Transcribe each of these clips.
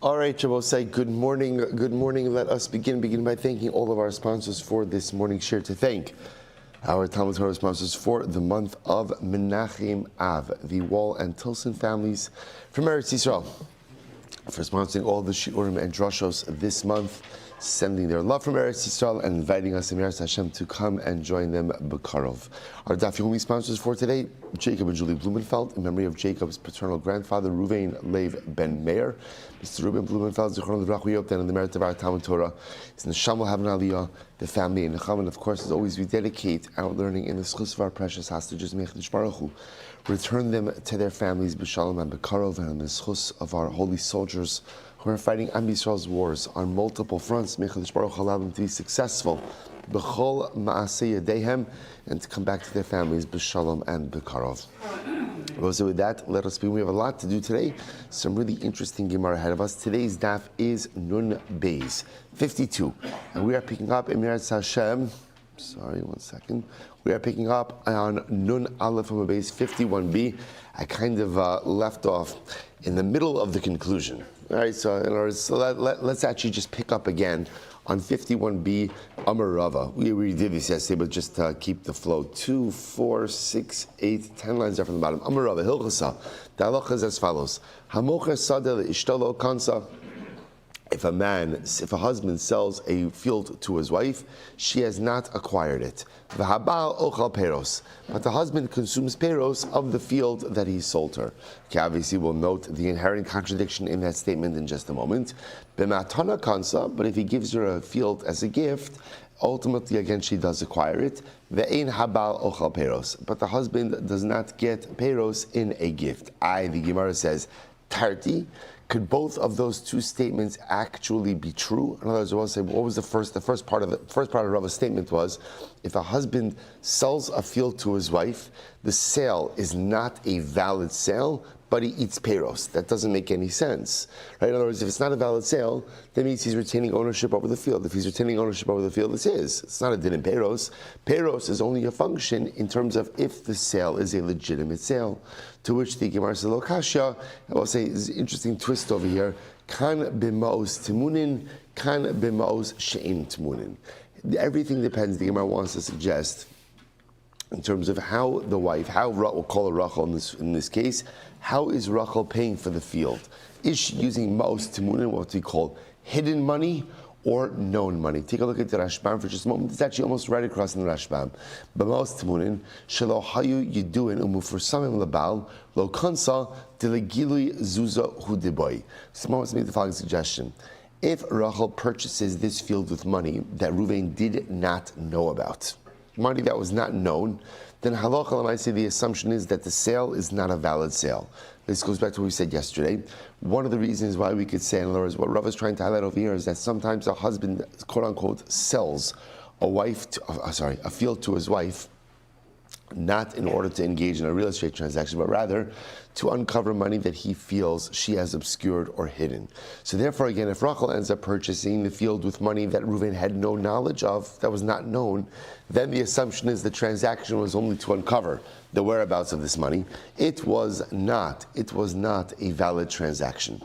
All right, Shabbos, say good morning. Good morning. Let us begin by thanking all of our sponsors for this morning's share. To thank our Talmud Torah sponsors for the month of Menachem Av, the Wall and Tilson families from Eretz Yisrael, for sponsoring all the Shiurim and Droshos this month, sending their love from Eretz Yisrael and inviting us in Eretz Hashem to come and join them B'karov. Our Daf Yomi sponsors for today, Jacob and Julie Blumenfeld, in memory of Jacob's paternal grandfather, Ruvain Lev Ben Meir. Mr. Ruben Blumenfeld, Zichron L'Vrach, we hope that in the merit of our Talmud Torah, his Neshama will have an aliyah, the family, and Nechama. And of course, as always, we dedicate our learning in the schus of our precious hostages, Mechadish Baruch Hu. Return them to their families, B'Shalom and B'Karov, and in the schus of our holy soldiers who are fighting Am Yisrael's wars on multiple fronts. Mechadish Baruch Hu, allow them to be successful, B'chol Ma'aseh Yadehem, and to come back to their families, B'Shalom and B'Karov. So with that, let us begin. We have a lot to do today. Some really interesting Gemara ahead of us. Today's daf is Nun Beis 52. And we are picking up in Eretz Hashem. Sorry, one second. We are picking up on Nun Aleph from Beis 51b. I kind of left off in the middle of the conclusion. All right, so in other words, let's actually just pick up again on 51b Amar Rava. We did this yesterday, but just keep the flow. 2, 4, 6, 8, 10 lines there from the bottom. Amar Rava, Hilchasa. The halacha is as follows. Hamocher sadeh le'ishtalo kansa. If a husband sells a field to his wife, she has not acquired it. V'habal ochal peros, but the husband consumes peros of the field that he sold her. Okay, obviously, we'll note the inherent contradiction in that statement in just a moment. B'matana kansa, but if he gives her a field as a gift, ultimately, again, she does acquire it. Ve'ein habal ochal peros, but the husband does not get peros in a gift. The Gemara says, tarti. Could both of those two statements actually be true? In other words, I want to say, what was the first part of Rava's statement was, if a husband sells a field to his wife, the sale is not a valid sale, but he eats peros. That doesn't make any sense, right? In other words, if it's not a valid sale, that means he's retaining ownership over the field. If he's retaining ownership over the field, it's his. It's not a din in peros. Peros is only a function in terms of if the sale is a legitimate sale. To which the Gemara says, Lokasha, I will say, there's an interesting twist over here. Kan b'ma'os timunin, kan b'ma'os she'in timunin. Everything depends, the Gemara wants to suggest, in terms of how the wife, we'll call her Rachel in this case, how is Rachel paying for the field? Is she using ma'os timunin, what we call hidden money, or known money? Take a look at the Rashbam for just a moment. It's actually almost right across in the Rashbam. B'ma'os timunin, shelo hayu yiduin umufursamim labal, lo kansa delegilui zuza hu deboy. So I want to make the following suggestion. If Rachel purchases this field with money that Ruvain did not know about, money that was not known, then halacha l'maaseh, the assumption is that the sale is not a valid sale. This goes back to what we said yesterday. One of the reasons why we could say, in other words, what Rav is trying to highlight over here is that sometimes a husband, quote unquote, sells a field to his wife, not in order to engage in a real estate transaction, but rather to uncover money that he feels she has obscured or hidden. So therefore, again, if Rachel ends up purchasing the field with money that Reuven had no knowledge of, that was not known, then the assumption is the transaction was only to uncover the whereabouts of this money. It was not a valid transaction.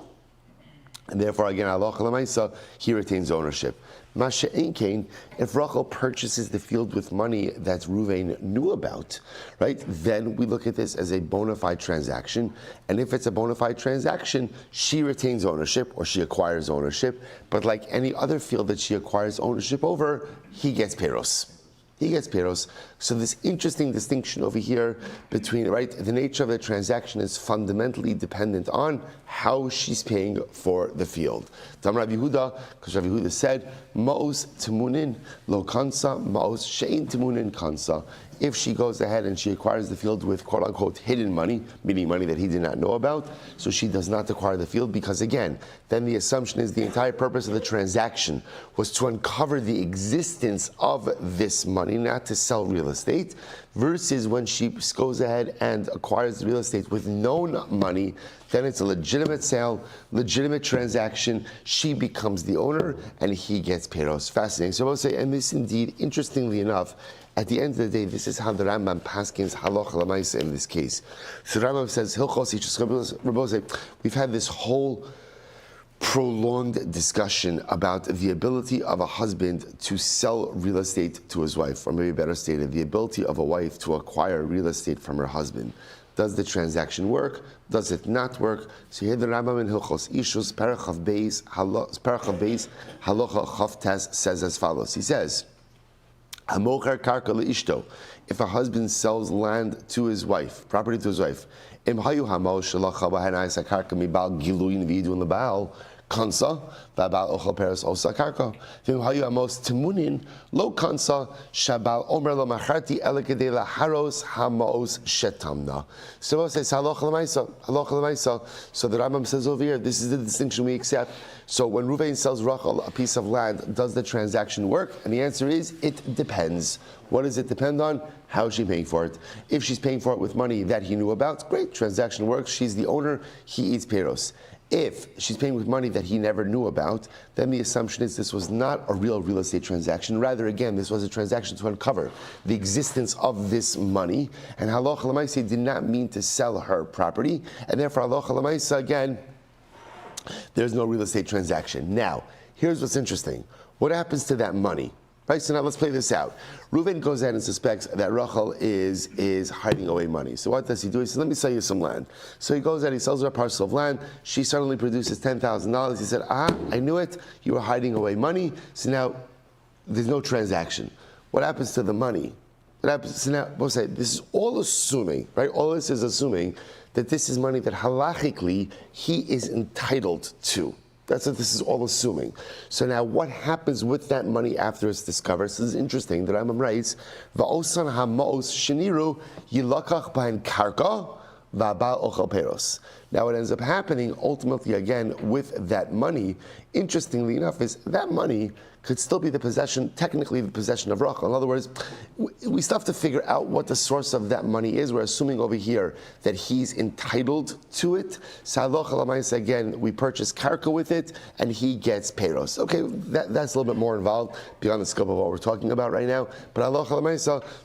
And therefore, again, halacha l'maisa, he retains ownership. Masha'en kain, if Rachel purchases the field with money that Ruvain knew about, right, then we look at this as a bona fide transaction. And if it's a bona fide transaction, she retains ownership or she acquires ownership. But like any other field that she acquires ownership over, he gets peros. He gets peros. So this interesting distinction over here between, right, the nature of the transaction is fundamentally dependent on how she's paying for the field. Tam Rabbi Yehuda, because Rabbi Yehuda said, Ma'os timunin lo kansa, ma'os she'in timunin kansa. If she goes ahead and she acquires the field with quote unquote hidden money, meaning money that he did not know about, so she does not acquire the field because again, then the assumption is the entire purpose of the transaction was to uncover the existence of this money, not to sell real estate, versus when she goes ahead and acquires the real estate with known money, then it's a legitimate sale, legitimate transaction. She becomes the owner and he gets peros. Fascinating. So I will say, and this indeed, interestingly enough, at the end of the day, this is how the Rambam paskins halacha l'maaseh in this case. So the Rambam says, we've had this whole prolonged discussion about the ability of a husband to sell real estate to his wife, or maybe better stated, the ability of a wife to acquire real estate from her husband. Does the transaction work? Does it not work? So here the Rambam in Hilchos Ishus, Parachav Beis, Halacha Chavtes says as follows. He says, Hamocher karka leishto. If a husband sells land to his wife, property to his wife, Im hayu hamo shelacha b'hanais karka mibal giluin v'idun lebal kansa v'abal ochel peres osa karka. Im hayu amos timunin lo kansa shabal omer lo macharti elekadei laharos hamos shetamna. So it says halacha l'maisa. So the Rambam says over here, this is the distinction we accept. So when Ruvain sells Rachel a piece of land, does the transaction work? And the answer is, it depends. What does it depend on? How is she paying for it? If she's paying for it with money that he knew about, great, transaction works. She's the owner, he eats peros. If she's paying with money that he never knew about, then the assumption is this was not a real estate transaction. Rather, again, this was a transaction to uncover the existence of this money. And halacha l'maisa did not mean to sell her property. And therefore, halacha l'maisa, again, there's no real estate transaction. Now, here's what's interesting. What happens to that money? Right, so now let's play this out. Reuven goes out and suspects that Rachel is hiding away money. So what does he do? He says, let me sell you some land. So he goes out, he sells her a parcel of land. She suddenly produces $10,000. He said, I knew it. You were hiding away money. So now there's no transaction. What happens to the money? What happens? So now, we'll say, this is all assuming, right? All this is assuming that this is money that halachically he is entitled to. That's what this is all assuming. So now what happens with that money after it's discovered? So this is interesting. The Rambam writes, Va'osan ha'ma'os sheniru yilakach b'han karka v'abal ochel peros. Now what ends up happening ultimately again with that money, interestingly enough, is that money could still be technically the possession of Rachel. In other words, we still have to figure out what the source of that money is. We're assuming over here that he's entitled to it. So again, we purchase karka with it, and he gets peros. Okay, that's a little bit more involved beyond the scope of what we're talking about right now. But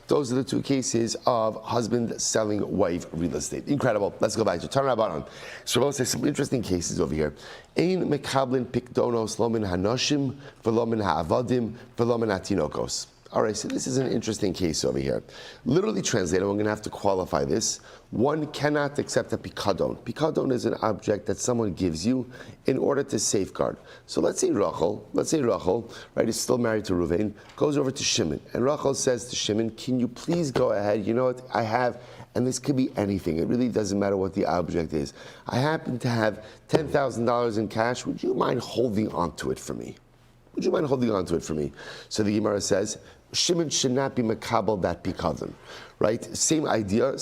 those are the two cases of husband selling wife real estate. Incredible. Let's go back to Tanna Rabbanan. So we'll say some interesting cases over here. Ein mekablin pikdonos lo min hanoshim v'lo min ha'avadim v'lo min hatinokos. All right, so this is an interesting case over here. Literally translated, we're going to have to qualify this. One cannot accept a pikadon. Pikadon is an object that someone gives you in order to safeguard. So let's say Rachel, right, is still married to Reuven, goes over to Shimon, and Rachel says to Shimon, can you please go ahead, you know what, I have, and this could be anything, it really doesn't matter what the object is. I happen to have $10,000 in cash, would you mind holding on to it for me? Would you mind holding on to it for me? So the Gemara says, Shimon should not be makabel that pikadon, right? Same idea.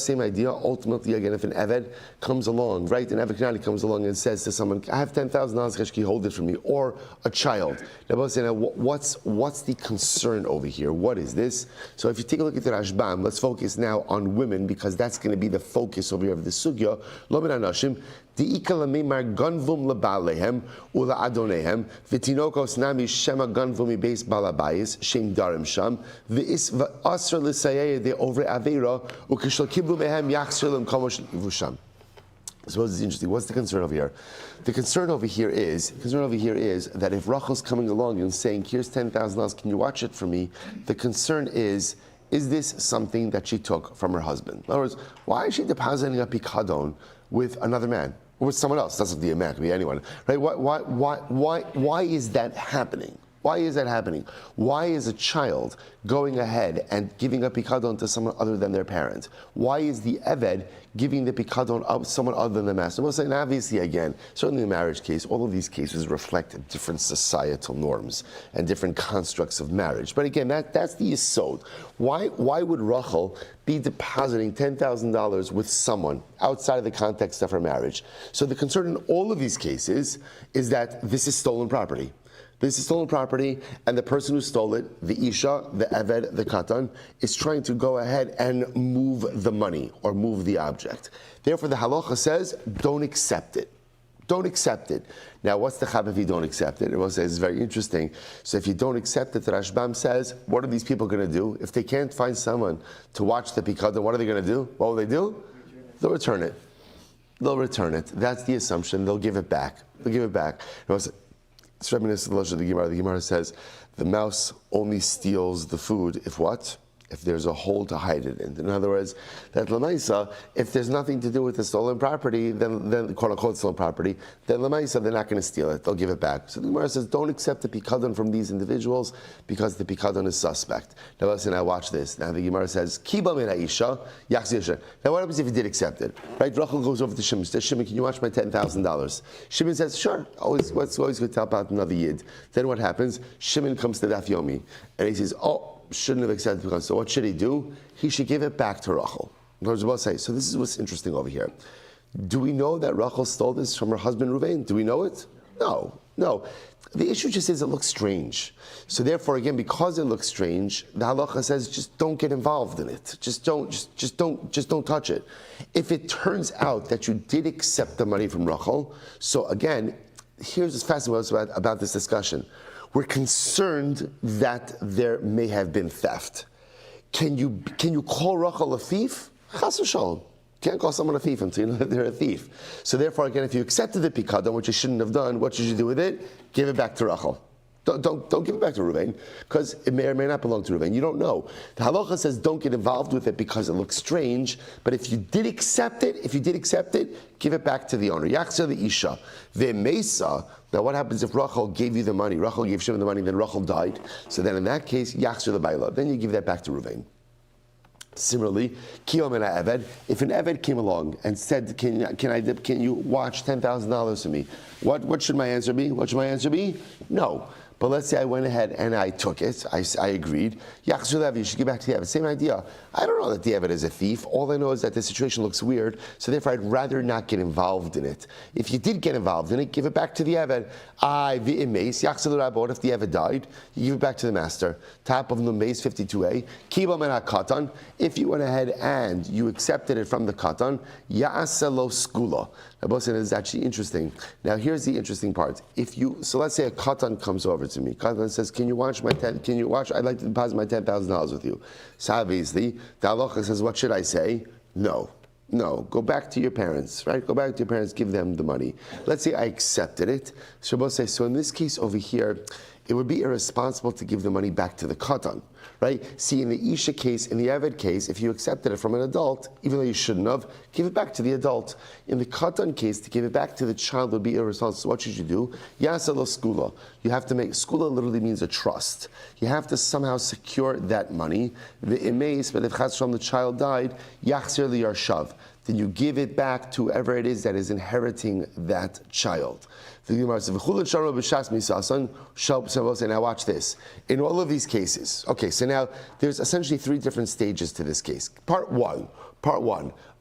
Ultimately, again, if an Eved comes along, right, an Eved Kanani comes along and says to someone, I have $10,000, can you hold it for me? Or a child. Now, what's the concern over here? What is this? So if you take a look at the Rashbam, let's focus now on women, because that's going to be the focus over here of the sugya. Lo min hanashim, Di'ika lamimar ganvum lebalehem ula adonehem v'tinokos nami shema ganvum ibeis balabayis shem darim sham v'is v'asr l'sayeh de over avera ukishal kiblu mehem yachsir lem komosh ivusham. So this is interesting. What's the concern over here? The concern over here is that if Rachel's coming along and saying, here's $10,000, can you watch it for me? The concern is this something that she took from her husband? In other words, why is she depositing a pikadon with another man? Or with someone else? Doesn't be a man, it could be anyone. Right? Why is that happening? Why is that happening? Why is a child going ahead and giving a pikadon to someone other than their parent? Why is the Eved giving the pikadon of someone other than the master? We'll say, and obviously, again, certainly in the marriage case, all of these cases reflect different societal norms and different constructs of marriage. But again, that's the yesod. Why would Rachel be depositing $10,000 with someone outside of the context of her marriage? So the concern in all of these cases is that this is stolen property. This is stolen property, and the person who stole it, the Isha, the Eved, the Katan, is trying to go ahead and move the money or move the object. Therefore, the halacha says, don't accept it. Don't accept it. Now, what's the chab if you don't accept it? It will say it's very interesting. So if you don't accept it, the Rashbam says, what are these people going to do? If they can't find someone to watch the pikadon, what are they going to do? What will they do? They'll return it. they'll return it. That's the assumption. They'll give it back. They'll give it back. It's reminiscent of the Gemara. The Gemara says the mouse only steals the food if what? If there's a hole to hide it in. In other words, that Lamaisa, if there's nothing to do with the stolen property, then quote unquote stolen property, then Lamaisa, they're not going to steal it. They'll give it back. So the Gemara says, don't accept the pikadon from these individuals because the pikadon is suspect. Now listen, now watch this. Now the Gemara says, Kiba min ha'isha, yachzi Hashem. Now what happens if you did accept it? Right? Rachel goes over to Shimon. Says, Shimon, can you watch my $10,000? Shimon says, sure. Always good to help out another yid. Then what happens? Shimon comes to Daf Yomi and he says, shouldn't have accepted the pikadon. So what should he do? He should give it back to Rachel. So this is what's interesting over here. Do we know that Rachel stole this from her husband Ruvain? Do we know it? No. The issue just is it looks strange. So therefore, again, because it looks strange, the halacha says just don't get involved in it. Just don't touch it. If it turns out that you did accept the money from Rachel, so again, here's what's fascinating about this discussion. We're concerned that there may have been theft. Can you call Rachel a thief? Chas v'shalom. Can't call someone a thief until you know that they're a thief. So therefore, again, if you accepted the pikadon, which you shouldn't have done, what should you do with it? Give it back to Rachel. Don't give it back to Ruvain, because it may or may not belong to Ruvain. You don't know. The halacha says don't get involved with it because it looks strange, but if you did accept it, give it back to the owner. Yachza the isha. Ve'mesa. Now what happens if Rachel gave you the money? Rachel gave Shimon the money, then Rachel died. So then in that case, yachza the baila. Then you give that back to Ruvain. Similarly, kiyom and eved. If an eved came along and said, "Can you watch $10,000 for me?" What should my answer be? No. But let's say I went ahead and I took it. I agreed. Yachzur levi, you should give back to the eved. Same idea. I don't know that the eved is a thief. All I know is that the situation looks weird. So therefore, I'd rather not get involved in it. If you did get involved in it, give it back to the eved. What if the eved died? You give it back to the master. Top of Numbase 52a. Kiba men katan. If you went ahead and you accepted it from the katan, ya'aselo skula. Now, this is actually interesting. Now, here's the interesting part. So let's say a katan comes over to me. Katan says, I'd like to deposit my $10,000 with you. So obviously, the halacha says, what should I say? No, go back to your parents, right? Go back to your parents, give them the money. Let's say I accepted it. Shabbos says, so in this case over here, it would be irresponsible to give the money back to the katan, right? See, in the Isha case, in the Eved case, if you accepted it from an adult, even though you shouldn't have, give it back to the adult. In the katan case, to give it back to the child would be irresponsible. So what should you do? Yasalo skula. You have to make, skula literally means a trust. You have to somehow secure that money. The imeis, but if chas from the child died, yachzir liyarshav. Then you give it back to whoever it is that is inheriting that child. The Gemara says, now watch this. In all of these cases, okay, so now there's essentially three different stages to this case. Part one,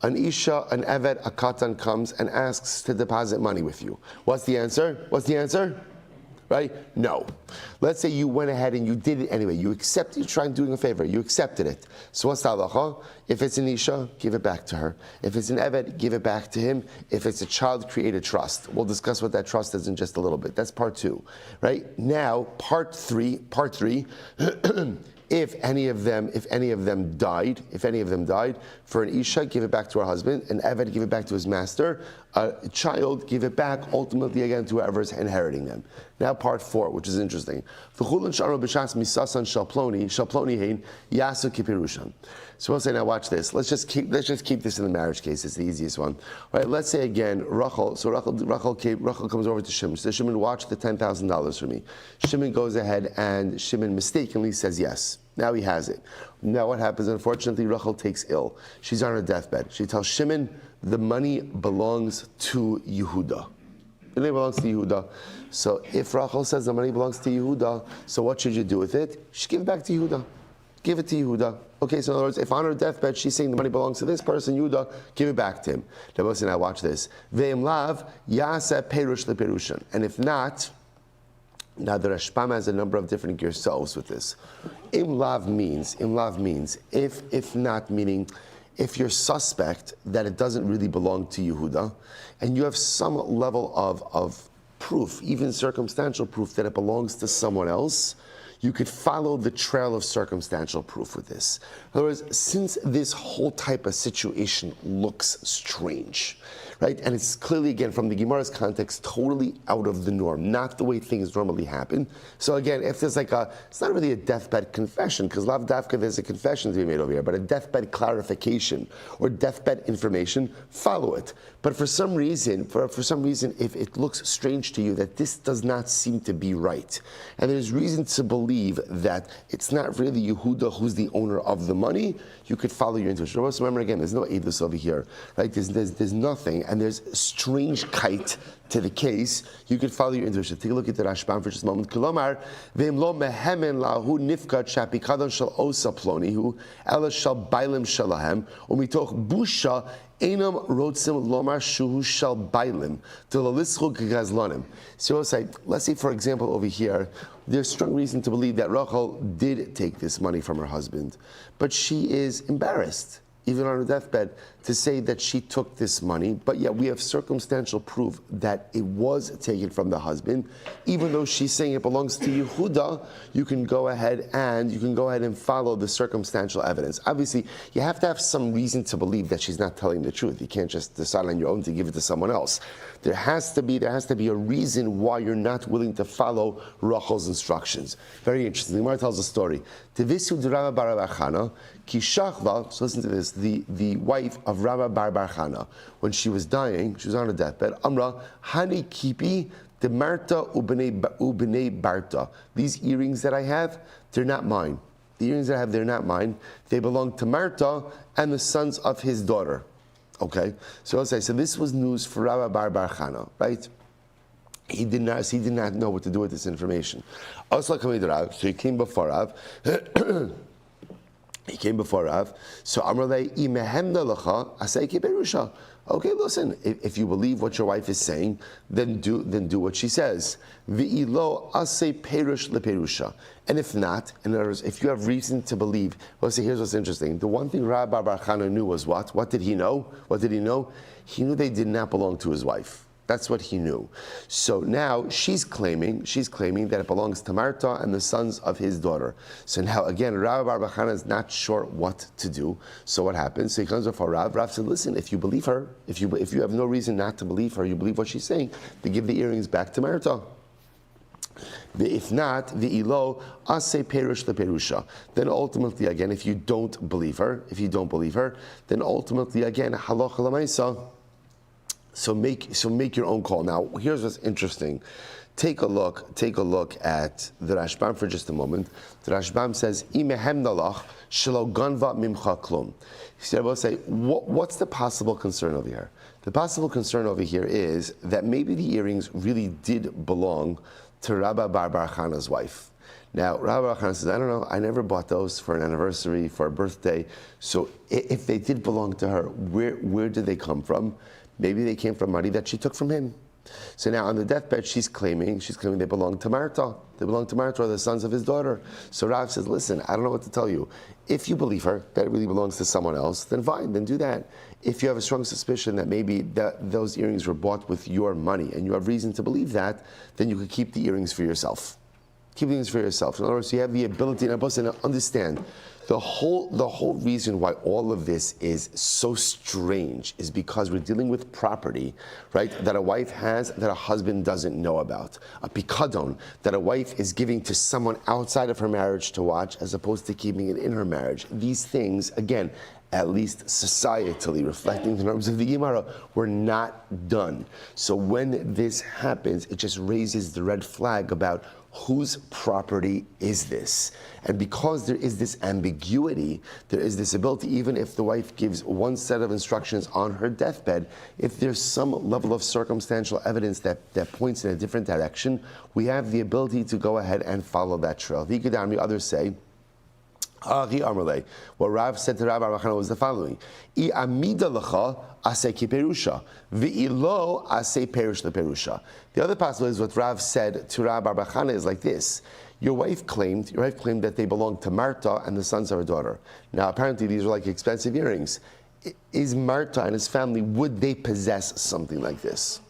an Isha, an Evet, a Katan comes and asks to deposit money with you. What's the answer? Right? No. Let's say you went ahead and you did it anyway. You're trying doing a favor. You accepted it. So what's the halacha? If it's an Isha, give it back to her. If it's an Evet, give it back to him. If it's a child, create a trust. We'll discuss what that trust is in just a little bit. That's part two. Right? Now, part three, if any of them died, for an Isha, give it back to her husband, an Eved, give it back to his master, a child, give it back ultimately again to whoever's inheriting them. Now part four, which is interesting. So we'll say, now watch this. Let's just keep this in the marriage case. It's the easiest one. All right, let's say again, Rachel comes over to Shimon. So Shimon, watch the $10,000 for me. Shimon goes ahead and Shimon mistakenly says yes. Now he has it. Now what happens? Unfortunately, Rachel takes ill. She's on her deathbed. She tells Shimon, the money belongs to Yehuda. The money belongs to Yehuda. So if Rachel says the money belongs to Yehuda, so what should you do with it? You should give it back to Yehuda. Give it to Yehuda. Okay, so in other words, if on her deathbed she's saying the money belongs to this person, Yehuda, give it back to him. Now watch this. Ve'im lav yasa perush leperushan. And if not, now the Rashbam has a number of different yourselves with this. Im lav means, if not, meaning if you're suspect that it doesn't really belong to Yehuda, and you have some level of proof, even circumstantial proof, that it belongs to someone else, you could follow the trail of circumstantial proof with this. In other words, since this whole type of situation looks strange, right? And it's clearly, again, from the Gemara's context, totally out of the norm, not the way things normally happen. So again, if there's it's not really a deathbed confession, because Lav Davka, there's a confession to be made over here, but a deathbed clarification or deathbed information, follow it. But for some reason, if it looks strange to you that this does not seem to be right, and there's reason to believe that it's not really Yehuda who's the owner of the money, you could follow your intuition. Also, remember again, there's no edus over here, right? There's nothing, and there's strange kite to the case. You could follow your intuition. Take a look at the Rashbam for just a moment. Kolomar ve'im lo mehemen lahu nifkat shapikadon shel osa plonihu ela shel bailim shalahem umitoch busha enam rotzim lomar shuhu shel bailim to lalischu gazlonim. So let's say, for example, over here, there's strong reason to believe that Rachel did take this money from her husband, but she is embarrassed, even on her deathbed, to say that she took this money, but yet we have circumstantial proof that it was taken from the husband. Even though she's saying it belongs to Yehuda, you can go ahead and follow the circumstantial evidence. Obviously, you have to have some reason to believe that she's not telling the truth. You can't just decide on your own to give it to someone else. There has to be a reason why you're not willing to follow Rachel's instructions. Very interesting. The Gemara tells a story. Tevisu d'Rava bar Chana ki shachva. So listen to this. The wife of Rabbi bar Chana, when she was dying, she was on her deathbed. Amra hani kipi de Marta ubnei Barta. These earrings that I have, they're not mine. The earrings that I have, they're not mine. They belong to Marta and the sons of his daughter. Okay, so this was news for Rabbi bar Chana, right? He did not know what to do with this information. So he came before Rav. So Amrlei imehemna lecha asei berusha. Okay, listen. If you believe what your wife is saying, then do what she says. V'ilo asei perush leperusha. And if not, in other words, if you have reason to believe, here's what's interesting. The one thing Rabbi bar Chana knew was what? What did he know? He knew they did not belong to his wife. That's what he knew. So now she's claiming that it belongs to Marta and the sons of his daughter. So now again, Rabbi bar Chana is not sure what to do. So what happens? So he comes before Rav. Rav said, listen, if you believe her, if you have no reason not to believe her, you believe what she's saying, then give the earrings back to Marta. If not, v'ilo asay perush leperusha. Then ultimately, again, if you don't believe her, then ultimately, again, halacha l'maisa. So make your own call. Now, here's what's interesting. Take a look at the Rashbam for just a moment. The Rashbam says, "Imehem nalach shelo ganva mimcha klum." I will say, what's the possible concern over here? The possible concern over here is that maybe the earrings really did belong to Rabbi bar Chana's wife. Now, Rabbi bar Chana says, I don't know, I never bought those for an anniversary, for a birthday. So if they did belong to her, where did they come from? Maybe they came from money that she took from him. So now on the deathbed, she's claiming they belong to Marta. They belong to Marta, or the sons of his daughter. So Rav says, listen, I don't know what to tell you. If you believe her, that it really belongs to someone else, then fine, then do that. If you have a strong suspicion that maybe those earrings were bought with your money, and you have reason to believe that, then you could keep the earrings for yourself. Keep the earrings for yourself. In other words, you have the ability and understand. The whole reason why all of this is so strange is because we're dealing with property, right, that a wife has that a husband doesn't know about. A pikadon that a wife is giving to someone outside of her marriage to watch as opposed to keeping it in her marriage. These things, again, at least societally, reflecting the norms of the Gemara, were not done. So when this happens, it just raises the red flag about whose property is this? And because there is this ambiguity, there is this ability, even if the wife gives one set of instructions on her deathbed, if there's some level of circumstantial evidence that points in a different direction, we have the ability to go ahead and follow that trail. The others say, what Rav said to Rabbi bar Chana was the following: I amida lecha asei kiperusha, v'ilo asei perush leperusha. The other possibility is what Rav said to Rabbi bar Chana is like this: Your wife claimed that they belonged to Marta and the sons of her daughter. Now, apparently, these are like expensive earrings. Is Marta and his family, would they possess something like this?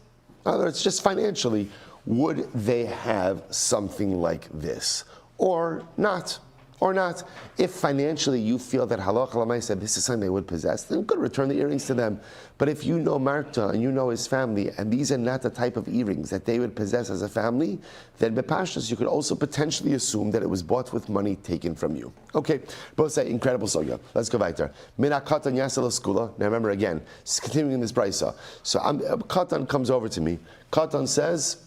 In other words, just financially, would they have something like this or not? or not. If financially you feel that halacha l'maaseh said this is something they would possess, then good, return the earrings to them. But if you know Marta and you know his family, and these are not the type of earrings that they would possess as a family, then bepashtus you could also potentially assume that it was bought with money taken from you. Okay, both say incredible sogya. Let's go weiter. Mina katan yasel skula. Now remember again, continuing this brisa. So Katan comes over to me. Katan says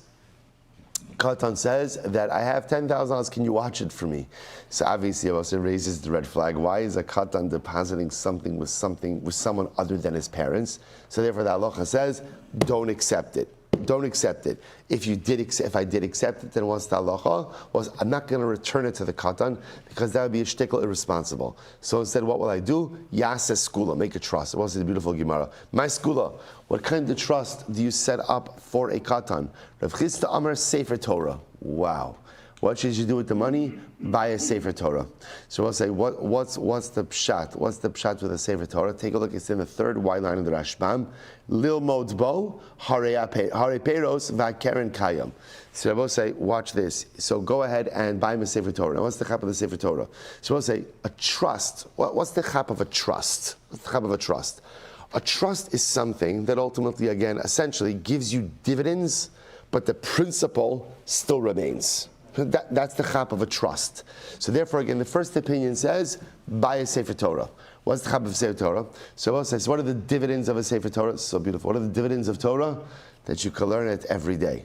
that I have $10,000. Can you watch it for me? So obviously, it also raises the red flag. Why is a katan depositing something with someone other than his parents? So therefore, the halacha says, don't accept it. Don't accept it. If I did accept it, then what's the halacha? Was I'm not going to return it to the katan because that would be a shtickle irresponsible. So instead, what will I do? Yasa skula, make a trust. It was a beautiful gemara. My skula, what kind of trust do you set up for a katan? Rav Chisda Amar Sefer Torah. Wow. What should you do with the money? Buy a Sefer Torah. So we'll say, what's the pshat? What's the pshat with a Sefer Torah? Take a look. It's in the third Y line of the Rashbam. Lil modbo hare peros va'keren kayam. So we'll say, watch this. So go ahead and buy him a Sefer Torah. Now, what's the chap of the Sefer Torah? So we'll say, a trust. What's the chap of a trust? What's the chap of a trust? A trust is something that ultimately, again, essentially gives you dividends, but the principle still remains. That's the chap of a trust. So therefore, again, the first opinion says, buy a Sefer Torah. What's the chap of Sefer Torah? So we'll say, so what are the dividends of a Sefer Torah? It's so beautiful. What are the dividends of Torah? That you can learn it every day.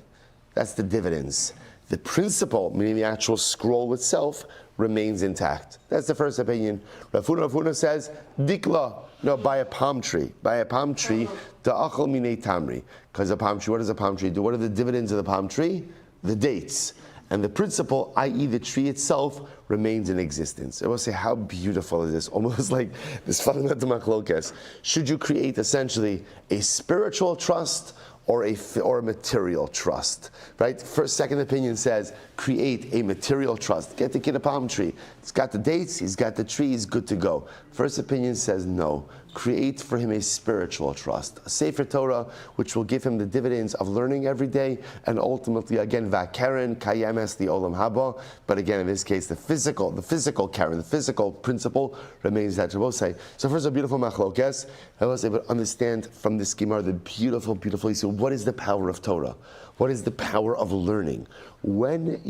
That's the dividends. The principle, meaning the actual scroll itself, remains intact. That's the first opinion. Rav Huna says, dikla, no, buy a palm tree. Buy a palm tree, da'achal minei tamri. Because a palm tree, what does a palm tree do? What are the dividends of the palm tree? The dates. And the principle, i.e. the tree itself, remains in existence. I will say, how beautiful is this? Almost like this fundamental machlokes. Should you create essentially a spiritual trust or a material trust? Right? Second opinion says, create a material trust. Get the kid a palm tree. It's got the dates, he's got the tree, he's good to go. First opinion says, no. Create for him a spiritual trust, a Sefer Torah, which will give him the dividends of learning every day, and ultimately, again, va'keren kayemes the olam haba. But again, in this case, the physical karen, the physical principle remains that. So first, a beautiful machlokes. I was able to understand from this gemara the beautiful. So, what is the power of Torah? What is the power of learning? When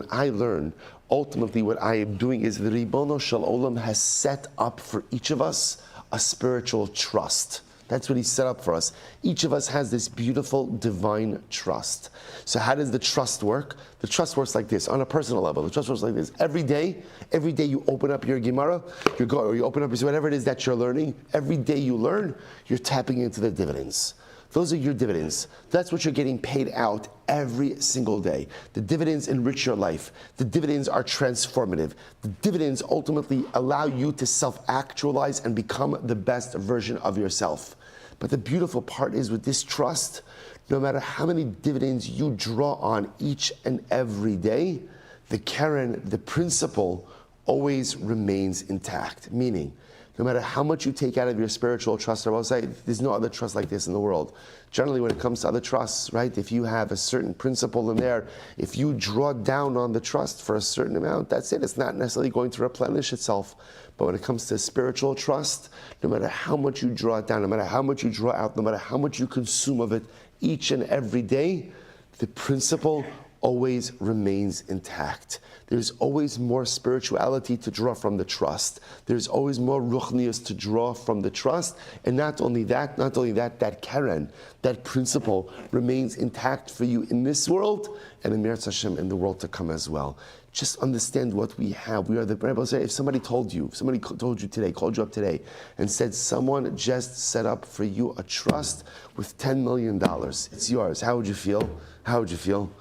I learn, ultimately, what I am doing is the Ribono Shel Olam has set up for each of us a spiritual trust. That's what he set up for us. Each of us has this beautiful divine trust. So how does the trust work? The trust works like this, on a personal level. The trust works like this. Every day you open up your Gemara, you open up whatever it is that you're learning. Every day you learn, you're tapping into the dividends. Those are your dividends. That's what you're getting paid out every single day. The dividends enrich your life. The dividends are transformative. The dividends ultimately allow you to self-actualize and become the best version of yourself. But the beautiful part is with this trust, no matter how many dividends you draw on each and every day, the keren, the principle, always remains intact. Meaning, no matter how much you take out of your spiritual trust, I will say, there's no other trust like this in the world. Generally, when it comes to other trusts, right, if you have a certain principle in there, if you draw down on the trust for a certain amount, that's it. It's not necessarily going to replenish itself. But when it comes to spiritual trust, no matter how much you draw it down, no matter how much you draw out, no matter how much you consume of it each and every day, the principle always remains intact. There's always more spirituality to draw from the trust. There's always more ruchnius to draw from the trust. And not only that, that keren, that principle remains intact for you in this world and in Meretz Hashem in the world to come as well. Just understand what we have. We are the Bible say, if somebody told you today, called you up today, and said someone just set up for you a trust with $10 million, it's yours. How would you feel? How would you feel?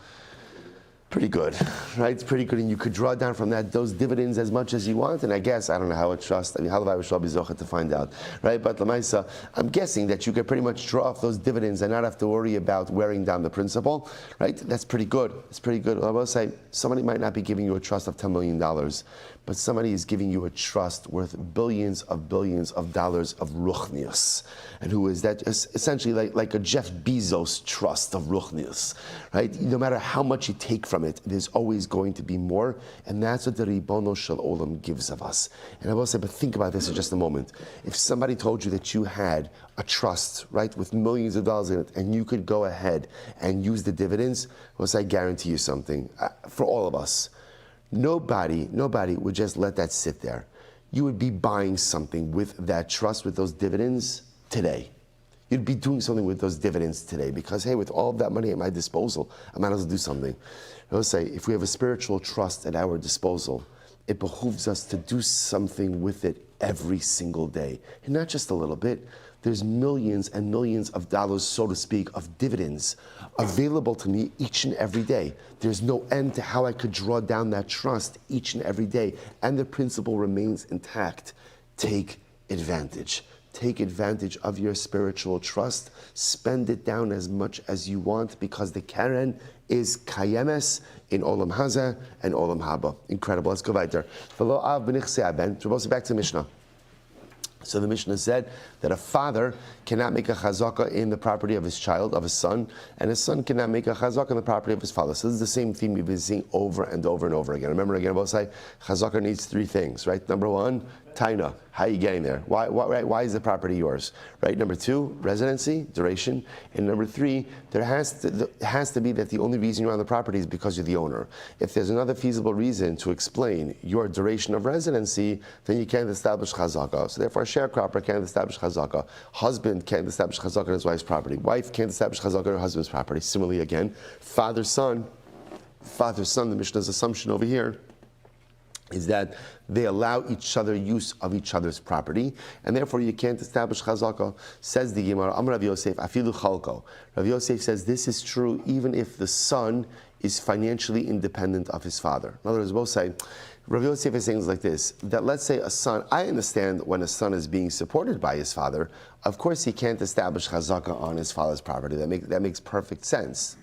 Pretty good, right? It's pretty good, and you could draw down from that those dividends as much as you want. And I guess I don't know how a trust. I mean, how do I shall be zocha to find out, right? But Lamaisa, I'm guessing that you could pretty much draw off those dividends and not have to worry about wearing down the principal, right? That's pretty good. It's pretty good. I will say somebody might not be giving you a trust of $10 million, but somebody is giving you a trust worth billions of dollars of ruchnius, and who is that? Essentially like a Jeff Bezos trust of ruchnius, right? No matter how much you take from it, there's always going to be more, and that's what the Ribono Shel Olam gives of us. And I will say, but think about this in just a moment. If somebody told you that you had a trust, right, with millions of dollars in it, and you could go ahead and use the dividends, well, I guarantee you something, for all of us, nobody would just let that sit there. You would be buying something with that trust, with those dividends today. You'd be doing something with those dividends today because, hey, with all of that money at my disposal, I might as well do something. I will say, if we have a spiritual trust at our disposal, it behooves us to do something with it every single day. And not just a little bit. There's millions and millions of dollars, so to speak, of dividends available to me each and every day. There's no end to how I could draw down that trust each and every day. And the principle remains intact. Take advantage. Take advantage of your spiritual trust. Spend it down as much as you want because the Karen is kayemes in Olam Hazeh and Olam Haba. Incredible. Let's go weiter. Back to Mishnah. So the Mishnah said that a father cannot make a chazaka in the property of his child, of his son, and his son cannot make a chazaka in the property of his father. So this is the same theme we've been seeing over and over and over again. Remember again, both say chazaka needs three things, right? Number one, taina. How are you getting there? Why is the property yours? Right? Number two, residency, duration. And number three, there has to be that the only reason you're on the property is because you're the owner. If there's another feasible reason to explain your duration of residency, then you can't establish chazaka. So therefore, a sharecropper can't establish chazaka. Husband can't establish chazaka on his wife's property. Wife can't establish chazaka on her husband's property. Similarly, again, father-son, the Mishnah's assumption over here is that they allow each other use of each other's property, and therefore you can't establish chazaka. Says the Gemara, Amar Rav Yosef, afilu chalko. Rav Yosef says this is true even if the son is financially independent of his father. In other words, both say, Rav Yosef is saying like this, that let's say a son, I understand when a son is being supported by his father, of course he can't establish chazaka on his father's property. That makes perfect sense.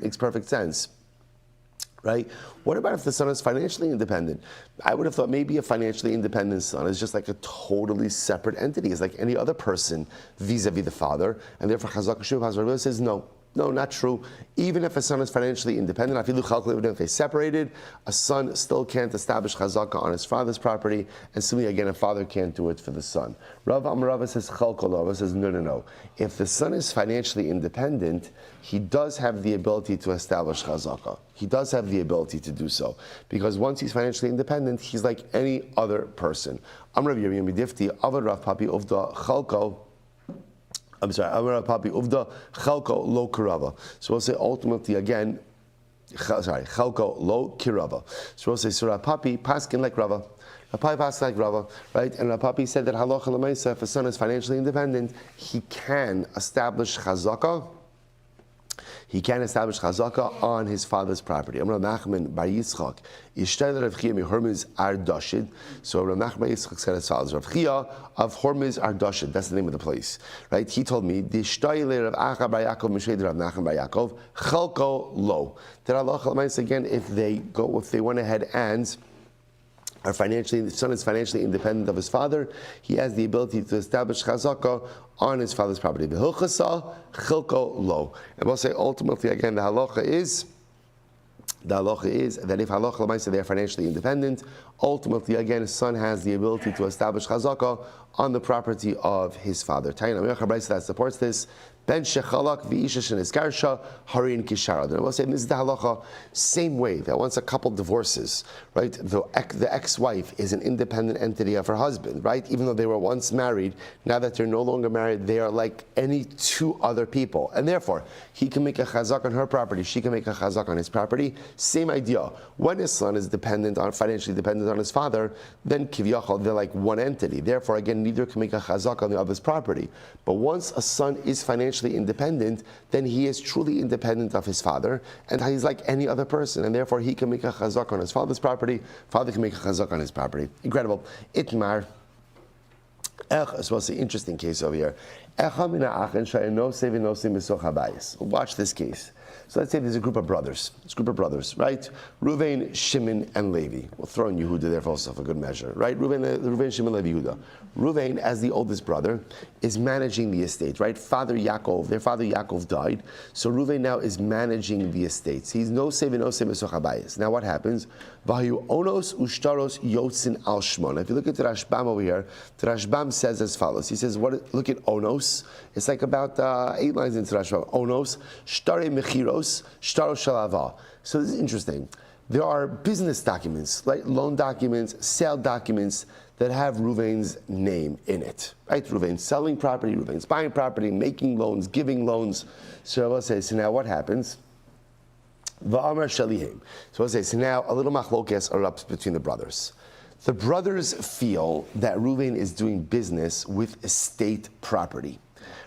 Right? What about if the son is financially independent? I would have thought maybe a financially independent son is just like a totally separate entity. It's like any other person vis-a-vis the father, and therefore Chazak Shuv Rabbi says no, not true. Even if a son is financially independent, even if they separated, a son still can't establish chazaka on his father's property, and similarly again, a father can't do it for the son. Rav Amarava says chalkol. Rav says no. If the son is financially independent, he does have the ability to establish chazaka. He does have the ability to do so, because once he's financially independent, he's like any other person. Amrav Yomi Difti Avad Rav Papi Uvda Chalko. I'm sorry, Amar Papi Uvda Chalko Lo Kirava. So we'll say ultimately again, Chalko Lo Kirava. So we'll say Surah Papi Paskin like Rava. Rapapi passed like Rava, right? And Rapapi said that halacha l'maisa, if a son is financially independent, he can establish chazaka. He can establish chazaka on his father's property. Amar Nachman bar Yitzchak, Yishtayel Rav Chia mi Hormuz Ardashid. So Rav Nachman bar Yitzchak said as follows: Rav Chia of Hormuz Ardashid. That's the name of the place, right? He told me, Yishtayel Rav Acha bar Yaakov Mished Rav Nachman bar Yaakov Chalko Lo. That halacha l'maisa again, if they went ahead and the son is financially independent of his father, he has the ability to establish chazaka on his father's property. V'hilchasa chilko lo. And we'll say ultimately again, the halacha is that if halacha l'maisa they are financially independent, ultimately again his son has the ability to establish chazaka on the property of his father. Tayin Amir Chabraisa that supports this. Ben shechalak v'isha sheneskarsha harin kishara. And I will say this is the halacha, same way that once a couple divorces, right, the ex-wife is an independent entity of her husband, right? Even though they were once married, now that they're no longer married, they are like any two other people. And therefore, he can make a chazak on her property, she can make a chazak on his property. Same idea. When his son is financially dependent on his father, then kivyachol, they're like one entity. Therefore, again, neither can make a chazak on the other's property. But once a son is financially independent, then he is truly independent of his father, and he's like any other person, and therefore he can make a chazak on his father's property, father can make a chazak on his property. Incredible. Itmar. It's an interesting case over here. Watch this case. So let's say there's a group of brothers. It's a group of brothers, right? Reuven, Shimon, and Levi. We'll throw in Yehuda there for also for good measure, right? Reuven, Shimon, Levi, Yehuda. Reuven, as the oldest brother, is managing the estate, right? Their father Yaakov died, so Reuven now is managing the estates. He's no seven mesoch habayis. Now what happens? Vahayu onos ushtaros yotzin al shmon. If you look at the Rashbam over here, the Rashbam says as follows. He says, look at onos. It's like about 8 lines into Rashbam. Onos, shtare mechiros, shtaro shalava. So this is interesting. There are business documents, right? Loan documents, sale documents that have Reuven's name in it, right? Reuven's selling property, Reuven's buying property, making loans, giving loans. So Rabbi says, so now what happens? Va'amar shalihim. So Rabbi says, so now a little machlokes erupts between the brothers. The brothers feel that Reuven is doing business with estate property.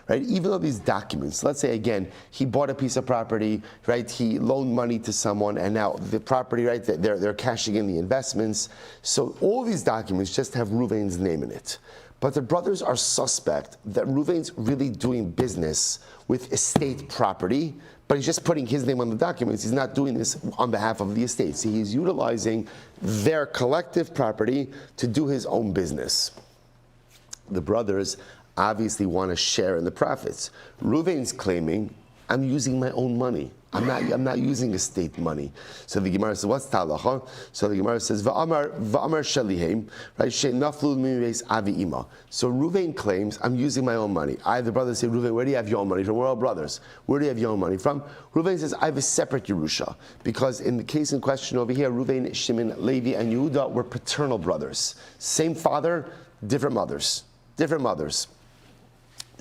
Right? Even though these documents, let's say again, he bought a piece of property, right? He loaned money to someone, and now the property, right? They're cashing in the investments. So all these documents just have Reuven's name in it. But the brothers are suspect that Reuven's really doing business with estate property, but he's just putting his name on the documents. He's not doing this on behalf of the estate. So he's utilizing their collective property to do his own business. The brothers obviously want to share in the profits. Reuven's claiming, I'm using my own money. I'm not using estate money. So the Gemara says, what's talacha? So the Gemara says, Va'amar shalihem, right? She'naflu mi'reis avi ima. So Reuven claims, I'm using my own money. The brothers say, Reuven, where do you have your own money from? We're all brothers. Where do you have your own money from? Reuven says, I have a separate Yerusha. Because in the case in question over here, Reuven, Shimon, Levi, and Yehuda were paternal brothers. Same father, different mothers. Different mothers.